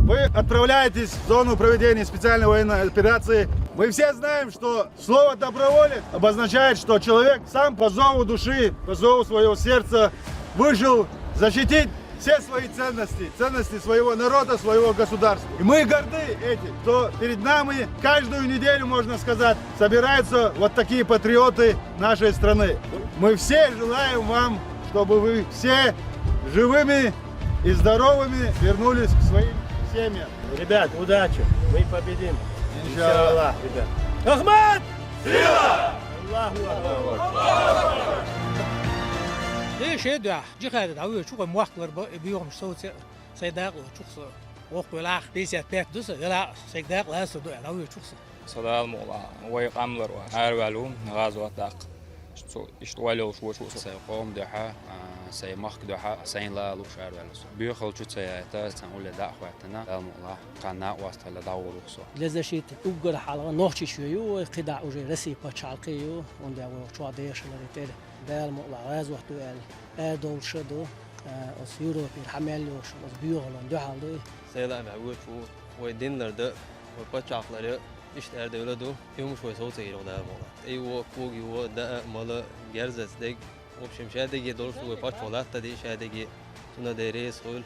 Вы отправляетесь в зону проведения специальной военной операции. Мы все знаем, что слово «доброволец» обозначает, что человек сам по зову души, по зову своего сердца вышел защитить все свои ценности, ценности своего народа, своего государства. И мы горды этим, что перед нами каждую неделю, можно сказать, собираются вот такие патриоты нашей страны. Мы все желаем вам, чтобы вы все живыми и здоровыми вернулись к своим семьям. Ребят, удачи! Мы победим! Иншаллах. Ребят! Ахмад! Сила! Аллаху Акбар! شيء ده جهاد دعوة شو كم وقت بيوم صوت سيداق وشخص وقت ولا بيسات بيت دوس لا سيداق لا صدق دعوة شخص صدال مولا ويقاملر وعرالو غازو داق اشتوالو شو سيقوم دوحة سيمخ دوحة سين لا لوش عرالو بيخل شو سياتا سنقول داخ وقتنا لا مولا قناع واسطة لداور وخصو لذا شيء تقول حالا نوحش شويو قدع وجه رسي بتشالقيو وندي شو عديش لريتيل دال مولا غاز وقتو دول شدو os Europir hamelliyor os büyüğülen dühaldı. Sayılar mevcut bu ve dinlerde ve paçakları işler devledu yumuş ve soğuk seyir oda mola. Ey o kogi o da malı gerzestek o şimşedeki doğrusu ve paç olat da şedeki suna deri sol